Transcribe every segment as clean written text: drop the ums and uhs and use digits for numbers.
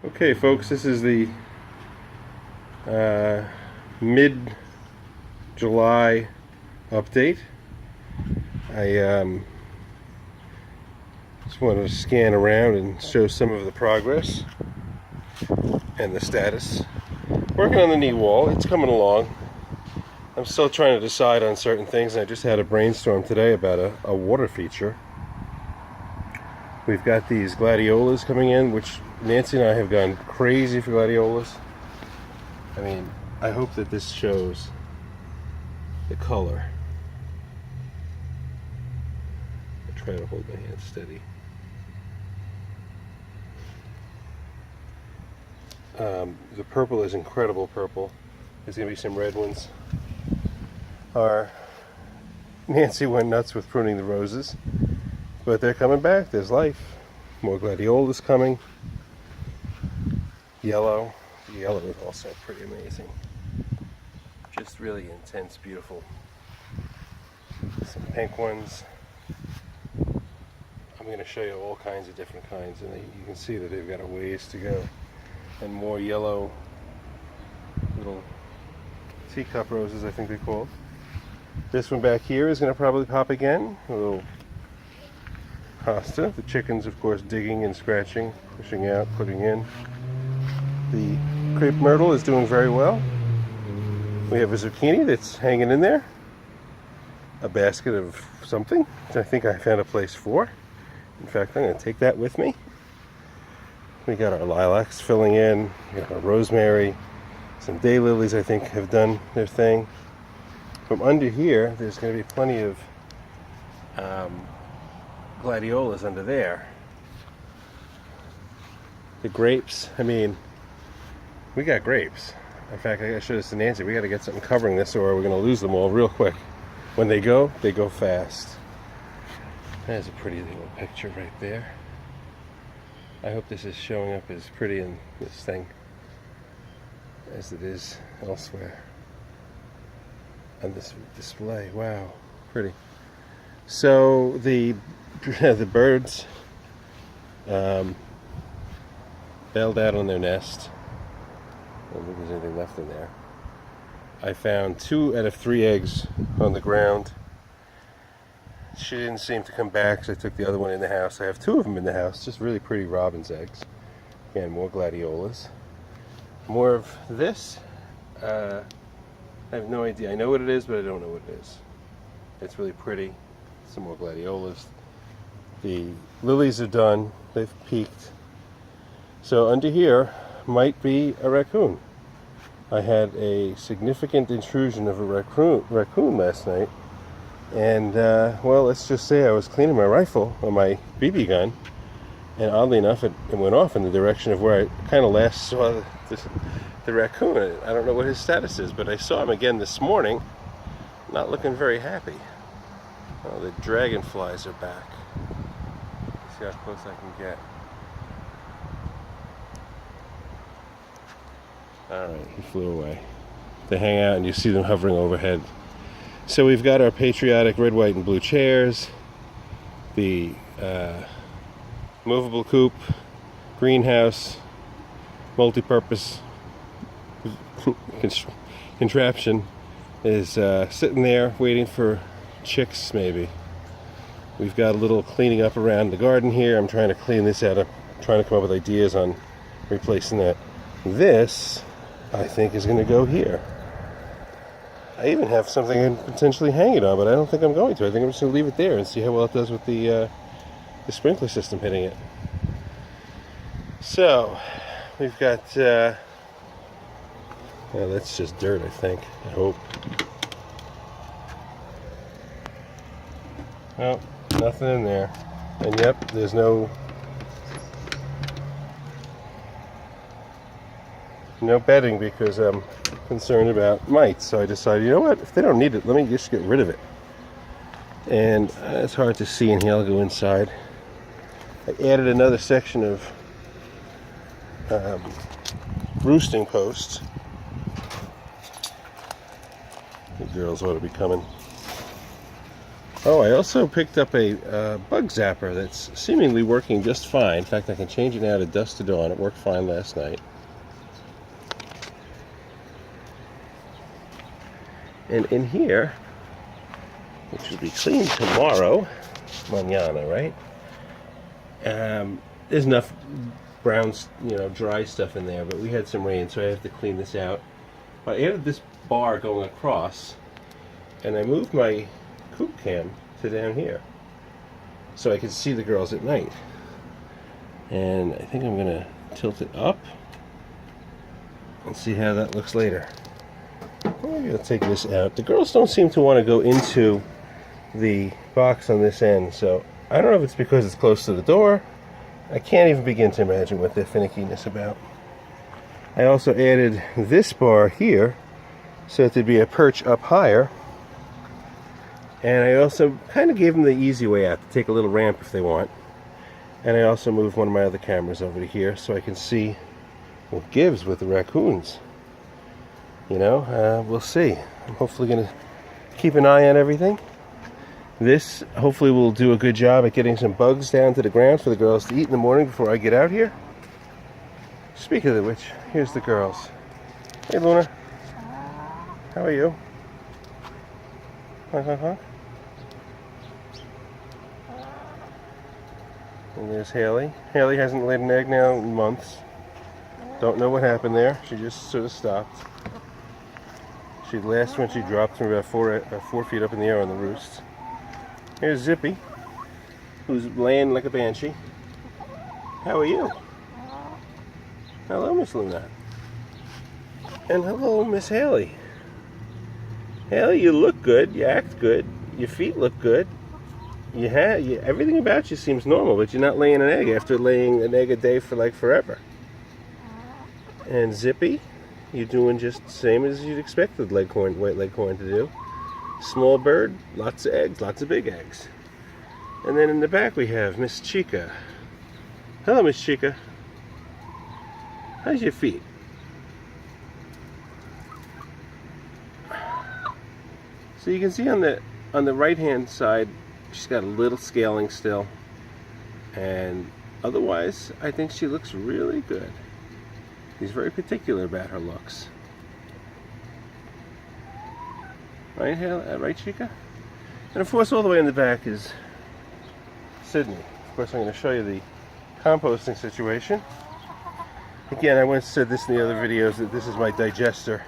Okay, folks, this is the mid-July update. I just wanted to scan around and show some of the progress and the status. Working on the knee wall, it's coming along. I'm still trying to decide on certain things, and I just had a brainstorm today about a water feature. We've got these gladiolas coming in, which Nancy and I have gone crazy for gladiolas. I mean, I hope that this shows the color. I'll try to hold my hand steady. The purple is incredible purple. There's going to be some red ones. Nancy went nuts with pruning the roses, but they're coming back. There's life. More gladiolas coming. Yellow. The yellow is also pretty amazing. Just really intense, beautiful. Some pink ones. I'm going to show you all kinds of different kinds, and you can see that they've got a ways to go. And more yellow little teacup roses, I think they're called. This one back here is going to probably pop again. A little hosta. The chickens, of course, digging and scratching, pushing out, putting in. The crepe myrtle is doing very well. We have a zucchini that's hanging in there. A basket of something, which I think I found a place for. In fact, I'm going to take that with me. We got our lilacs filling in. We got our rosemary. Some daylilies, I think, have done their thing. From under here, there's going to be plenty of gladiolas under there. The grapes, I mean, we got grapes. In fact, I gotta show this to Nancy. We gotta get something covering this or we're gonna lose them all real quick. When they go fast. There's a pretty little picture right there. I hope this is showing up as pretty in this thing as it is elsewhere. On this display, wow, pretty. So the birds bailed out on their nest. I don't think there's anything left in there. I found 2 out of 3 eggs on the ground. She didn't seem to come back, so I took the other one in the house. I have 2 of them in the house, just really pretty robin's eggs. Again, more gladiolas. More of this. I have no idea. I know what it is, but I don't know what it is. It's really pretty. Some more gladiolas. The lilies are done. They've peaked. So under here might be a raccoon. I had a significant intrusion of a raccoon last night. And, well, let's just say I was cleaning my rifle, or my BB gun, and oddly enough, it went off in the direction of where I kind of last saw the raccoon. I don't know what his status is, but I saw him again this morning, not looking very happy. Oh, the dragonflies are back. Let's see how close I can get. Alright, he flew away. They hang out and you see them hovering overhead. So we've got our patriotic red, white, and blue chairs, the movable coop, greenhouse, multi-purpose contraption is sitting there waiting for chicks, maybe. We've got a little cleaning up around the garden here. I'm trying to clean this out. I'm trying to come up with ideas on replacing that. This, I think, is going to go here. I even have something I can potentially hang it on, but I don't think I'm going to. I think I'm just going to leave it there and see how well it does with the sprinkler system hitting it. So, we've got, well, that's just dirt, I think. I hope. Oh, nothing in there. And yep, there's no bedding because I'm concerned about mites. So I decided, you know what, if they don't need it, let me just get rid of it. And it's hard to see in here. I'll go inside. I added another section of roosting posts. The girls ought to be coming. Oh, I also picked up a bug zapper that's seemingly working just fine. In fact, I can change it now to dusk to dawn. It worked fine last night. And in here, which will be cleaned tomorrow, mañana, right? There's enough brown, dry stuff in there, but we had some rain, so I have to clean this out. I added this bar going across, and I moved my coop cam to down here so I could see the girls at night. And I think I'm gonna tilt it up and see how that looks later. I'm gonna take this out. The girls don't seem to want to go into the box on this end, so I don't know if it's because it's close to the door. I can't even begin to imagine what their finickiness about. I also added this bar here so that there'd be a perch up higher. And I also kind of gave them the easy way out, to take a little ramp if they want. And I also moved one of my other cameras over to here so I can see what gives with the raccoons. We'll see. I'm hopefully going to keep an eye on everything. This hopefully will do a good job at getting some bugs down to the ground for the girls to eat in the morning before I get out here. Speaking of which, here's the girls. Hey Luna, how are you? Honk, honk, honk. And there's Haley. Haley hasn't laid an egg now in months. Don't know what happened there. She just sort of stopped. She last when she dropped from about 4 feet up in the air on the roost. Here's Zippy, who's laying like a banshee. How are you? Hello, Miss Luna. And hello, Miss Haley. Haley, you look good. You act good. Your feet look good. Everything about you seems normal, but you're not laying an egg after laying an egg a day for like forever. And Zippy, you're doing just the same as you'd expect the white leghorn to do. Small bird, lots of eggs, lots of big eggs. And then in the back we have Miss Chica. Hello, Miss Chica. How's your feet? So you can see on the right hand side, she's got a little scaling still. And otherwise, I think she looks really good. She's very particular about her looks. Right, right, Chica? And of course, all the way in the back is Sydney. Of course, I'm going to show you the composting situation. Again, I once said this in the other videos that this is my digester.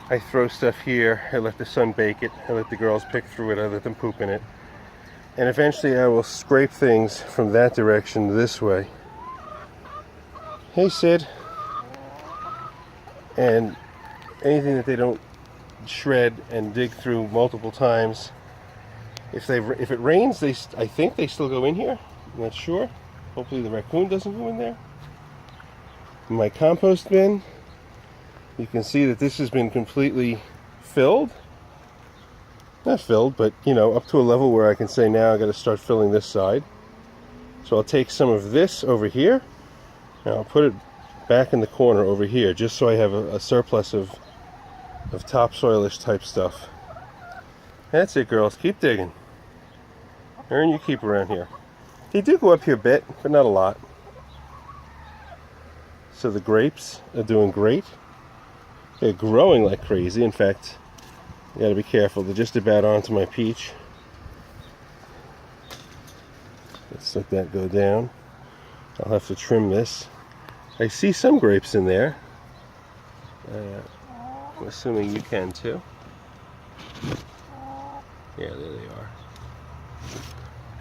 I throw stuff here, I let the sun bake it, I let the girls pick through it, I let them poop in it. And eventually I will scrape things from that direction this way. Hey, Sid. And anything that they don't shred and dig through multiple times. If it rains, I think they still go in here. I'm not sure. Hopefully the raccoon doesn't go in there. In my compost bin, you can see that this has been completely filled. Not filled, but up to a level where I can say now I got to start filling this side. So I'll take some of this over here and I'll put it back in the corner over here, just so I have a surplus of topsoilish type stuff. That's it, girls. Keep digging. Earn your keep around here. They do go up here a bit, but not a lot. So the grapes are doing great. They're growing like crazy. In fact, you gotta be careful. They're just about onto my peach. Let's let that go down. I'll have to trim this. I see some grapes in there. I'm assuming you can too. Yeah, there they are.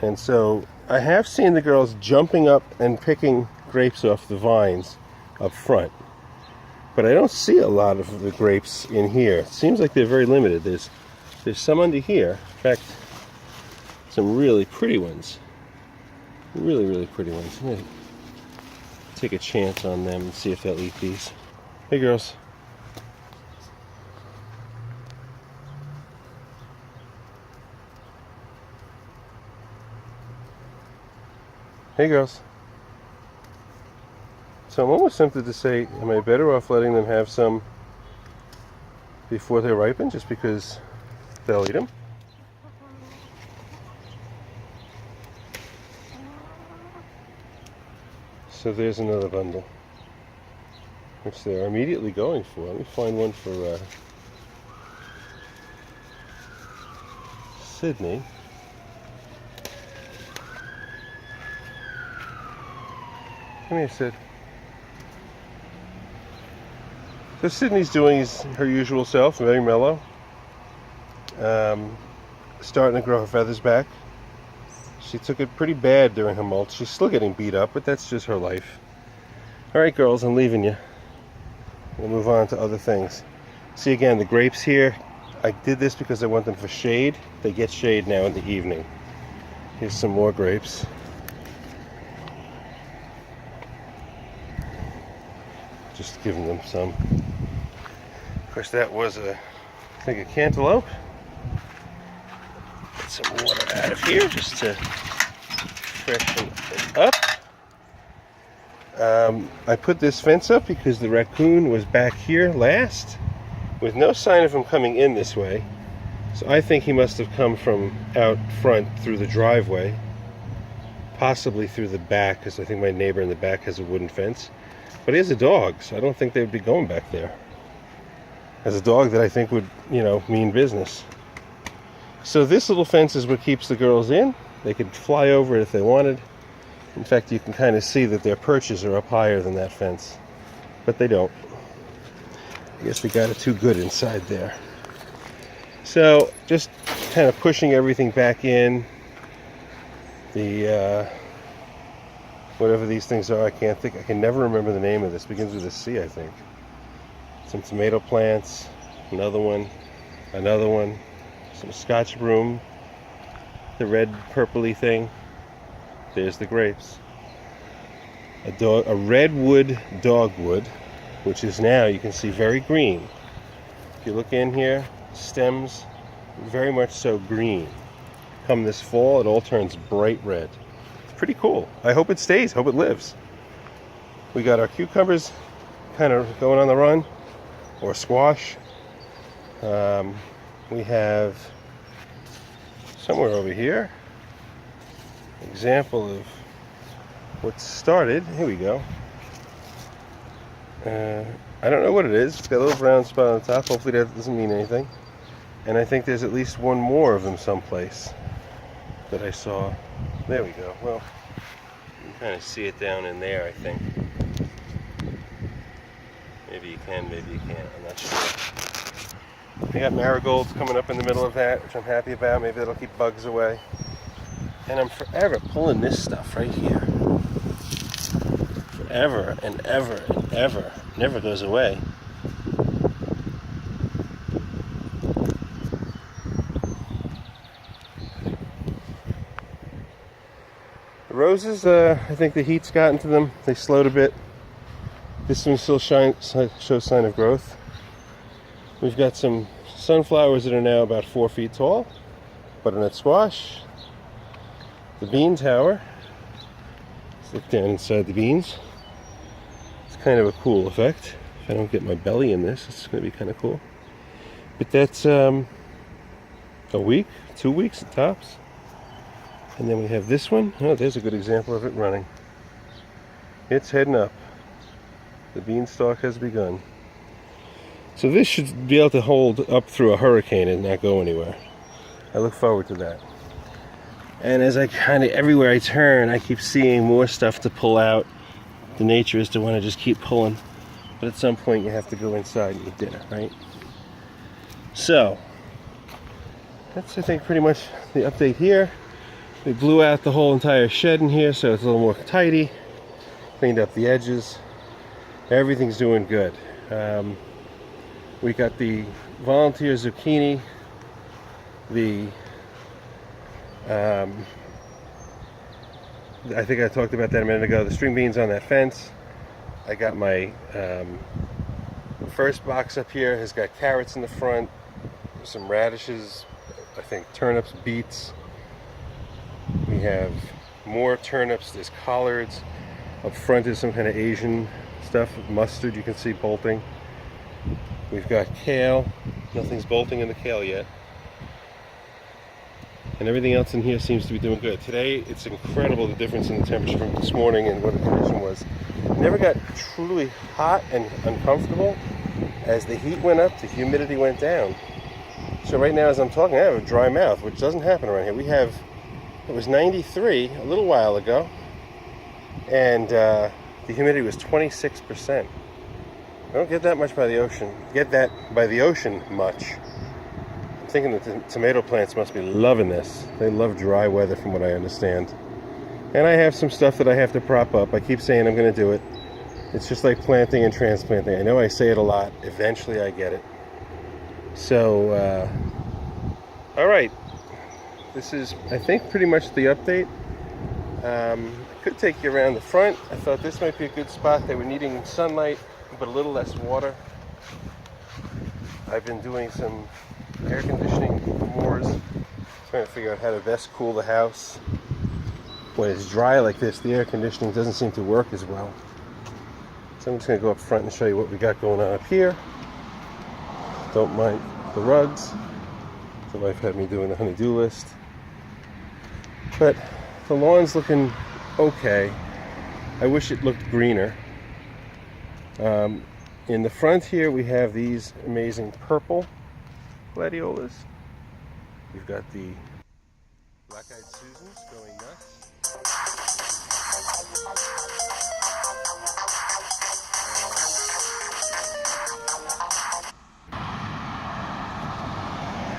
And so I have seen the girls jumping up and picking grapes off the vines up front. But I don't see a lot of the grapes in here. It seems like they're very limited. There's some under here. In fact, some really pretty ones. Really, really pretty ones. I'm gonna take a chance on them and see if they'll eat these. Hey, girls. Hey, girls. So I'm almost tempted to say, am I better off letting them have some before they ripen, just because they'll eat them? So there's another bundle, which they're immediately going for. Let me find one for Sydney. Come here, Sid. So Sydney's doing her usual self, very mellow. Starting to grow her feathers back. She took it pretty bad during her molt. She's still getting beat up, but that's just her life. Alright girls, I'm leaving you. We'll move on to other things. See again, the grapes here. I did this because I want them for shade. They get shade now in the evening. Here's some more grapes. Just giving them some. Of course, that was I think a cantaloupe. Get some water out of here just to freshen it up. I put this fence up because the raccoon was back here last with no sign of him coming in this way. So I think he must have come from out front through the driveway, possibly through the back, because I think my neighbor in the back has a wooden fence. But he has a dog, so I don't think they would be going back there. Has a dog that I think would, mean business. So this little fence is what keeps the girls in. They could fly over it if they wanted. In fact, you can kind of see that their perches are up higher than that fence. But they don't. I guess we got it too good inside there. So, just kind of pushing everything back in. The, whatever these things are, I can never remember the name of this. It begins with a C, I think. Some tomato plants, another one, some scotch broom, the red purpley thing. There's the grapes. A redwood dogwood, which is now, you can see, very green. If you look in here, stems very much so green. Come this fall, it all turns bright red. It's pretty cool. I hope it stays, hope it lives. We got our cucumbers kind of going on the run, or squash. We have somewhere over here example of what started. Here we go. I don't know what it is. It's got a little brown spot on the top. Hopefully that doesn't mean anything. And I think there's at least one more of them someplace that I saw. There we go. Well, you can kind of see it down in there, I think. Maybe you can, maybe you can't. I'm not sure. We got marigolds coming up in the middle of that, which I'm happy about. Maybe that'll keep bugs away. And I'm forever pulling this stuff right here. Forever and ever and ever. Never goes away. The roses, I think the heat's gotten to them. They slowed a bit. This one still shows sign of growth. We've got some sunflowers that are now about 4 feet tall. Butternut squash. The bean tower. Let's look down inside the beans. It's kind of a cool effect. If I don't get my belly in this, it's going to be kind of cool. But that's a week, 2 weeks at tops. And then we have this one. Oh, there's a good example of it running. It's heading up. The beanstalk has begun. So this should be able to hold up through a hurricane and not go anywhere. I look forward to that. And as I kind of, everywhere I turn, I keep seeing more stuff to pull out. The nature is to want to just keep pulling. But at some point you have to go inside and eat dinner, right? So, that's, I think, pretty much the update here. We blew out the whole entire shed in here, so it's a little more tidy. Cleaned up the edges. Everything's doing good. We got the volunteer zucchini, the I think I talked about that a minute ago. The string beans on that fence. I got my first box up here has got carrots in the front, some radishes, I think turnips, beets. We have more turnips. There's collards. Up front is some kind of Asian stuff, mustard you can see bolting. We've got kale. Nothing's bolting in the kale yet. And everything else in here seems to be doing good. Today, it's incredible the difference in the temperature from this morning and what the condition was. It never got truly hot and uncomfortable. As the heat went up, the humidity went down. So right now, as I'm talking, I have a dry mouth, which doesn't happen around here. It was 93 a little while ago, and the humidity was 26%. I don't get that much by the ocean. Get that by the ocean much. I'm thinking that the tomato plants must be loving this. They love dry weather from what I understand. And I have some stuff that I have to prop up. I keep saying I'm going to do it. It's just like planting and transplanting. I know I say it a lot. Eventually I get it. So, all right. This is, I think, pretty much the update. I could take you around the front. I thought this might be a good spot. They were needing sunlight, but a little less water. I've been doing some air conditioning more, trying to figure out how to best cool the house. When it's dry like this, the air conditioning doesn't seem to work as well. So I'm just going to go up front and show you what we got going on up here. Don't mind the rugs. The wife had me doing the honey-do list. But the lawn's looking okay. I wish it looked greener. In the front here we have these amazing purple gladiolas. We've got the black-eyed Susans going nuts.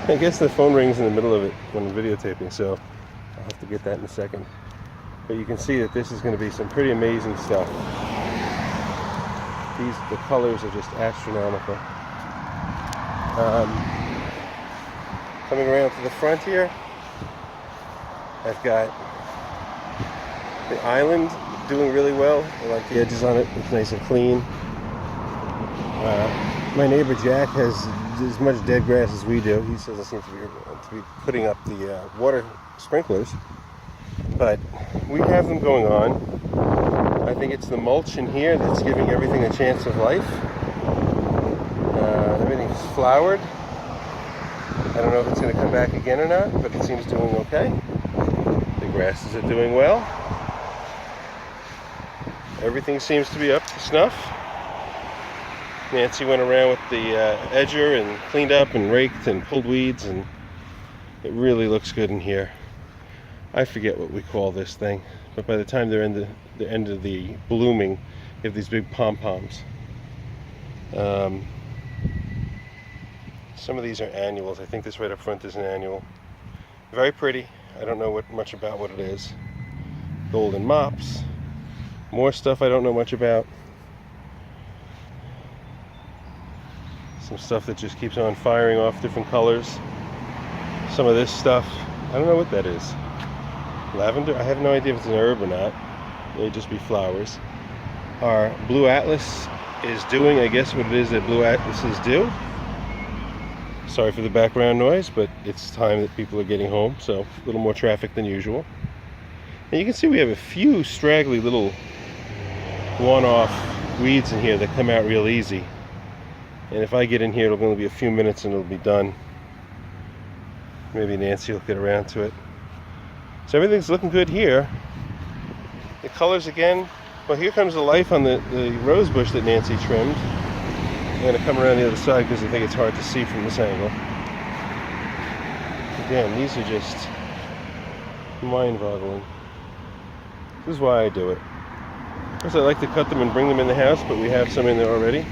I guess the phone rings in the middle of it when I'm videotaping, so I'll have to get that in a second. But you can see that this is going to be some pretty amazing stuff. The colors are just astronomical. Coming around to the front here, I've got the island doing really well. I like the edges on it. It's nice and clean. My neighbor Jack has as much dead grass as we do. He says I seem to be putting up the water sprinklers, but we have them going on. I think it's the mulch in here that's giving everything a chance of life. Everything's flowered. I don't know if it's going to come back again or not, but it seems doing okay. The grasses are doing well. Everything seems to be up to snuff. Nancy went around with the edger and cleaned up and raked and pulled weeds, and it really looks good in here. I forget what we call this thing, but by the time they're in the end of the blooming, you have these big pom-poms. Some of these are annuals. I think this right up front is an annual. Very pretty. I don't know much about what it is. Golden mops. More stuff I don't know much about. Some stuff that just keeps on firing off different colors. Some of this stuff, I don't know what that is. Lavender? I have no idea if it's an herb or not. It may just be flowers. Our Blue Atlas is doing, I guess, what it is that Blue Atlases do. Sorry for the background noise, but it's time that people are getting home, so a little more traffic than usual. And you can see we have a few straggly little one-off weeds in here that come out real easy. And if I get in here, it'll only be a few minutes and it'll be done. Maybe Nancy will get around to it. So everything's looking good here. The colors again, well, here comes the life on the rose bush that Nancy trimmed. I'm going to come around the other side because I think it's hard to see from this angle. Again, these are just mind-boggling. This is why I do it. Of course, I like to cut them and bring them in the house, but we have some in there already.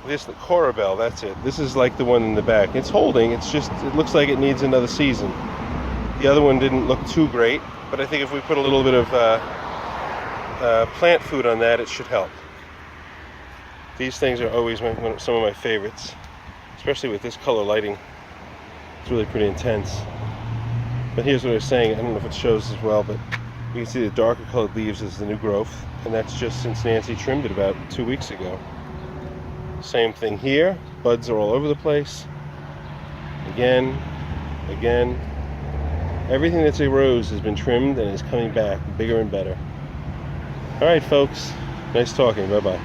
This, the Corabelle, that's it. This is like the one in the back. It's holding, it's just, it looks like it needs another season. The other one didn't look too great, but I think if we put a little bit of plant food on that, it should help. These things are always some of my favorites, especially with this color lighting. It's really pretty intense. But here's what I was saying, I don't know if it shows as well, but you can see the darker colored leaves is the new growth, and that's just since Nancy trimmed it about 2 weeks ago. Same thing here, buds are all over the place. Again. Everything that's a rose has been trimmed and is coming back bigger and better. Alright folks, nice talking, bye bye.